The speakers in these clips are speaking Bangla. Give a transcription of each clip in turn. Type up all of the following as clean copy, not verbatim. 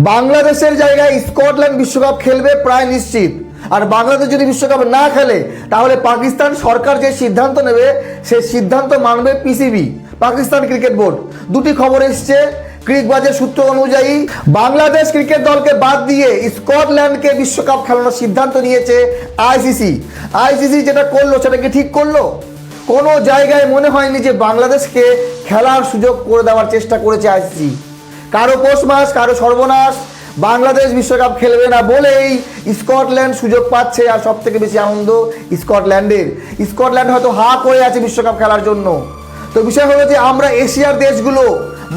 বাংলাদেশের জায়গায় স্কটল্যান্ড বিশ্বকাপ খেলবে প্রায় নিশ্চিত। আর বাংলাদেশ যদি বিশ্বকাপ না খেলে তাহলে পাকিস্তান সরকার যে সিদ্ধান্ত নেবে সেই সিদ্ধান্ত মানবে পিসিবি, পাকিস্তান ক্রিকেট বোর্ড। দুটি খবর এসছে ক্রিকবাজের সূত্র অনুযায়ী। বাংলাদেশ ক্রিকেট দলকে বাদ দিয়ে স্কটল্যান্ডকে বিশ্বকাপ খেলানোর সিদ্ধান্ত নিয়েছে আইসিসি। আইসিসি যেটা করলো সেটা কি ঠিক করলো? কোনো জায়গায় মনে হয়নি যে বাংলাদেশকে খেলার সুযোগ করে দেওয়ার চেষ্টা করেছে আইসিসি। কারো পৌষ মাস, কারো সর্বনাশ। বাংলাদেশ বিশ্বকাপ খেলবে না বলেই স্কটল্যান্ড সুযোগ পাচ্ছে। আর সব থেকে বেশি আনন্দ স্কটল্যান্ডের। স্কটল্যান্ড হয়তো হা করে আছে বিশ্বকাপ খেলার জন্য। তো বিষয় হলো যে আমরা এশিয়ার দেশগুলো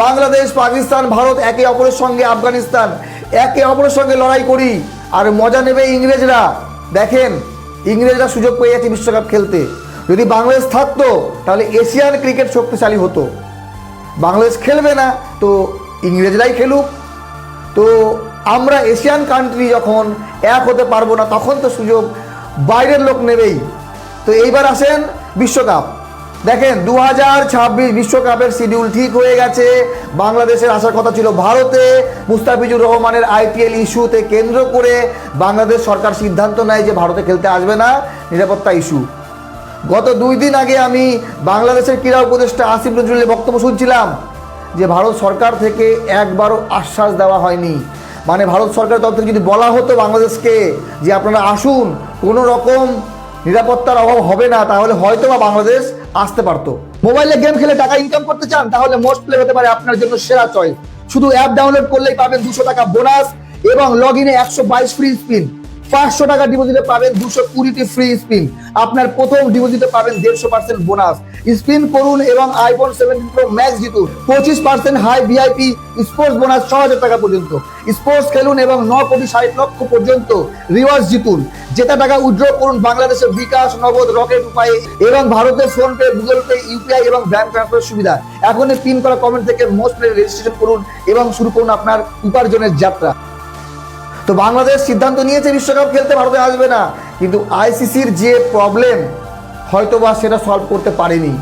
বাংলাদেশ, পাকিস্তান, ভারত একে অপরের সঙ্গে, আফগানিস্তান একে অপরের সঙ্গে লড়াই করি। আর মজা নেবে ইংরেজরা। দেখেন ইংরেজরা সুযোগ পেয়ে যাচ্ছে বিশ্বকাপ খেলতে। যদি বাংলাদেশ থাকতো তাহলে এশিয়ান ক্রিকেট শক্তিশালী হতো। বাংলাদেশ খেলবে না তো ইংরেজরাই খেলুক। তো আমরা এশিয়ান কান্ট্রি যখন এক হতে পারবো না তখন তো সুযোগ বাইরের লোক নেবেই। তো এইবার আসেন বিশ্বকাপ। দেখেন 2026 বিশ্বকাপের শিডিউল ঠিক হয়ে গেছে। বাংলাদেশের আসার কথা ছিল ভারতে। মুস্তাফিজুর রহমানের আইপিএল ইস্যুতে কেন্দ্র করে বাংলাদেশ সরকার সিদ্ধান্ত নেয় যে ভারতে খেলতে আসবে না, নিরাপত্তা ইস্যু। গত 2 দিন আগে আমি বাংলাদেশের ক্রীড়া উপদেষ্টা আসিফ নজরুলের বক্তব্য শুনছিলাম যে ভারত সরকার থেকে একবারও আশ্বাস দেওয়া হয়নি। মানে ভারত সরকারের তরফ থেকে যদি বলা হতো বাংলাদেশকে যে আপনারা আসুন, কোনো রকম নিরাপত্তার অভাব হবে না, তাহলে হয়তো বা বাংলাদেশ আসতে পারতো। মোবাইলে গেম খেলে টাকা ইনকাম করতে চান তাহলে মোস্ট প্লে হতে পারে আপনার জন্য সেরা চয়েস। শুধু অ্যাপ ডাউনলোড করলেই পাবেন 200 টাকা বোনাস এবং লগ ইনে 122 ফ্রি স্পিন। 500 টাকা ডিপোজিটে পাবেন 220টি ফ্রি স্পিন। আপনার প্রথম ডিপোজিটে পাবেন 150% বোনাস। স্পিন করুন এবং আইফোন 17 প্রো ম্যাক্স জিতুন। 25% হাই ভিআইপি স্পোর্টস বোনাস 6000 টাকা পর্যন্ত। স্পোর্টস খেলুন এবং 9 কোটি 60 লক্ষ পর্যন্ত রিওয়ার্ডস জিতুন। জেতা টাকা উইথড্র করুন বাংলাদেশের বিকাশ, নগদ, রকেট উপায়ে এবং ভারতের phone pay, Google pay, UPI এবং ব্যাংক ট্রান্সফারের সুবিধা। এখনই পিন করা কমেন্ট থেকে মোস্ট প্লে রেজিস্ট্রেশন করুন এবং শুরু করুন আপনার উপার্জনের যাত্রা। তো বাংলাদেশ সিদ্ধান্ত নিয়েছে বিশ্বকাপ খেলতে ভারতে আসবে না, কিন্তু আইসিসির যে প্রবলেম হয়তোবা সেটা সলভ করতে পারেনি।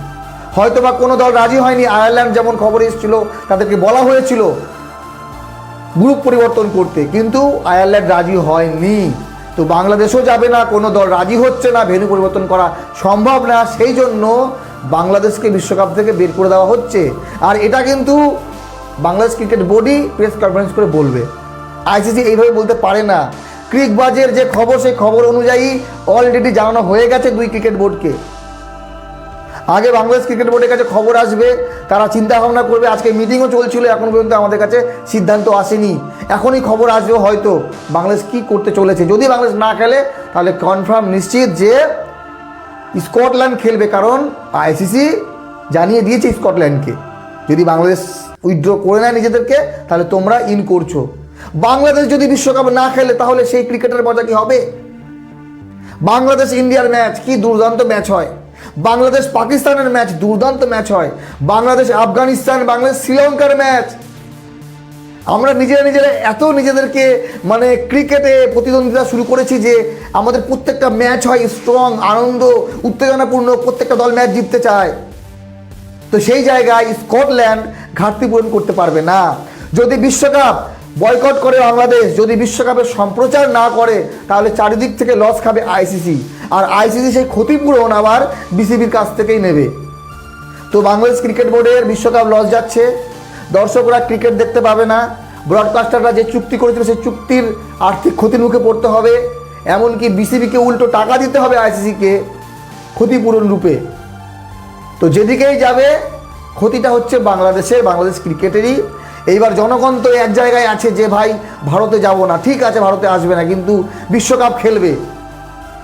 হয়তোবা কোনো দল রাজি হয়নি। আয়ারল্যান্ড যেমন খবর এসেছিল তাদেরকে বলা হয়েছিল গ্রুপ পরিবর্তন করতে, কিন্তু আয়ারল্যান্ড রাজি হয়নি। তো বাংলাদেশও যাবে না, কোনো দল রাজি হচ্ছে না, ভেন্যু পরিবর্তন করা সম্ভব না। সেই জন্য বাংলাদেশকে বিশ্বকাপ থেকে বের করে দেওয়া হচ্ছে। আর এটা কিন্তু বাংলাদেশ ক্রিকেট বোর্ডই প্রেস কনফারেন্স করে বলবে। আইসিসি এইভাবে বলতে পারে না। ক্রিকবাজের যে খবর সেই খবর অনুযায়ী অলরেডি জানানো হয়ে গেছে 2 ক্রিকেট বোর্ডকে। আগে বাংলাদেশ ক্রিকেট বোর্ডের কাছে খবর আসবে, তারা চিন্তা ভাবনা করবে। আজকে মিটিংও চলছিল, এখন পর্যন্ত আমাদের কাছে সিদ্ধান্ত আসেনি। এখনই খবর আসবে হয়তো বাংলাদেশ কি করতে চলেছে। যদি বাংলাদেশ না খেলে তাহলে কনফার্ম নিশ্চিত যে স্কটল্যান্ড খেলবে, কারণ আইসিসি জানিয়ে দিয়েছে স্কটল্যান্ডকে যদি বাংলাদেশ উইথড্র করে নেয় নিজেদেরকে তাহলে তোমরা ইন করছো। বাংলাদেশ যদি বিশ্বকাপ না খেলে তাহলে সেই ক্রিকেটের মজা কি হবে? বাংলাদেশ ইন্ডিয়ার ম্যাচ কি দুর্দান্ত ম্যাচ হয়, বাংলাদেশ পাকিস্তানের ম্যাচ দুর্দান্ত ম্যাচ হয়, বাংলাদেশ আফগানিস্তান, বাংলাদেশ শ্রীলঙ্কার ম্যাচ। আমরা নিজেরা এত নিজেদেরকে মানে ক্রিকেটে প্রতিদ্বন্দ্বিতা শুরু করেছি যে আমাদের প্রত্যেকটা ম্যাচ হয় স্ট্রং, আনন্দ, উত্তেজনাপূর্ণ। প্রত্যেকটা দল ম্যাচ জিততে চায়। তো সেই জায়গায় স্কটল্যান্ড ঘাটতি পূরণ করতে পারবে না। যদি বিশ্বকাপ বয়কট করে বাংলাদেশ, যদি বিশ্বকাপের সম্প্রচার না করে তাহলে চারিদিক থেকে লস খাবে আইসিসি। আর আইসিসি সেই ক্ষতিপূরণ আবার বিসিবির কাছ থেকেই নেবে। তো বাংলাদেশ ক্রিকেট বোর্ডের বিশ্বকাপ লস যাচ্ছে। দর্শকরা ক্রিকেট দেখতে পাবে না। ব্রডকাস্টাররা যে চুক্তি করেছিল সেই চুক্তির আর্থিক ক্ষতির মুখে পড়তে হবে। এমনকি বিসিবিকে উল্টো টাকা দিতে হবে আইসিসিকে ক্ষতিপূরণ রূপে। তো যেদিকেই যাবে ক্ষতিটা হচ্ছে বাংলাদেশের, বাংলাদেশ ক্রিকেটেরই। এইবার জনগণ তো এক জায়গায় আছে যে ভাই ভারতে যাব না, ঠিক আছে ভারতে আসবে না কিন্তু বিশ্বকাপ খেলবে।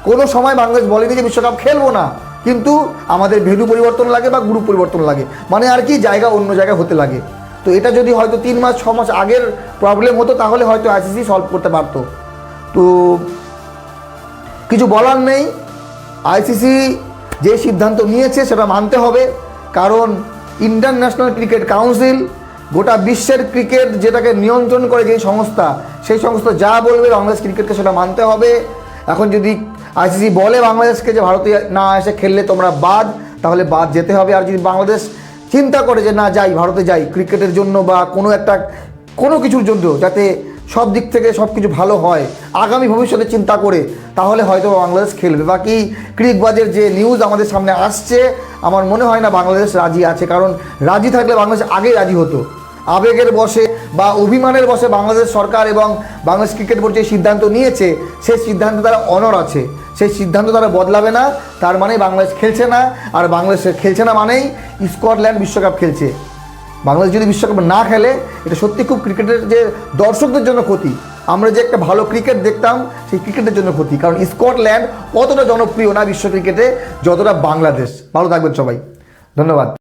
কোনো সময় বাংলাদেশ বলেনি যে বিশ্বকাপ খেলবো না, কিন্তু আমাদের ভেন্যু পরিবর্তন লাগে বা গ্রুপ পরিবর্তন লাগে, মানে আর কি জায়গা অন্য জায়গায় হতে লাগে। তো এটা যদি হয়তো 3 মাস 6 মাস আগের প্রবলেম হতো তাহলে হয়তো আইসিসি সলভ করতে পারতো। তো কিছু বলার নেই। আইসিসি যে সিদ্ধান্ত নিয়েছে সেটা মানতে হবে, কারণ ইন্টারন্যাশনাল ক্রিকেট কাউন্সিল গোটা বিশ্বের ক্রিকেট যেটাকে নিয়ন্ত্রণ করে যেই সংস্থা, সেই সংস্থা যা বলবে বাংলাদেশ ক্রিকেটকে সেটা মানতে হবে। এখন যদি আইসিসি বলে বাংলাদেশকে যে ভারতে না এসে খেললে তোমরা বাদ, তাহলে বাদ যেতে হবে। আর যদি বাংলাদেশ চিন্তা করে যে না যাই, ভারতে যাই ক্রিকেটের জন্য বা কোনো কিছুর জন্য, যাতে সব দিক থেকে সব কিছু ভালো হয় আগামী ভবিষ্যতে চিন্তা করে, তাহলে হয়তো বাংলাদেশ খেলবে। বাকি ক্রিকবাজের যে নিউজ আমাদের সামনে আসছে, আমার মনে হয় না বাংলাদেশ রাজি আছে, কারণ রাজি থাকলে বাংলাদেশ আগেই রাজি হতো। আবেগের বশে বা অভিমানের বশে বাংলাদেশ সরকার এবং বাংলাদেশ ক্রিকেট বোর্ড যে সিদ্ধান্ত নিয়েছে, সেই সিদ্ধান্তে তারা অনড় আছে, সেই সিদ্ধান্ত তারা বদলাবে না। তার মানে বাংলাদেশ খেলছে না, আর বাংলাদেশ খেলছে না মানেই স্কটল্যান্ড বিশ্বকাপ খেলছে। বাংলাদেশ যদি বিশ্বকাপ না খেলে, এটা সত্যি খুব ক্রিকেটের যে দর্শকদের জন্য ক্ষতি। আমরা যে একটা ভালো ক্রিকেট দেখতাম, সেই ক্রিকেটের জন্য ক্ষতি, কারণ স্কটল্যান্ড অতটা জনপ্রিয় না বিশ্ব ক্রিকেটে যতটা বাংলাদেশ। ভালো থাকবেন সবাই, ধন্যবাদ।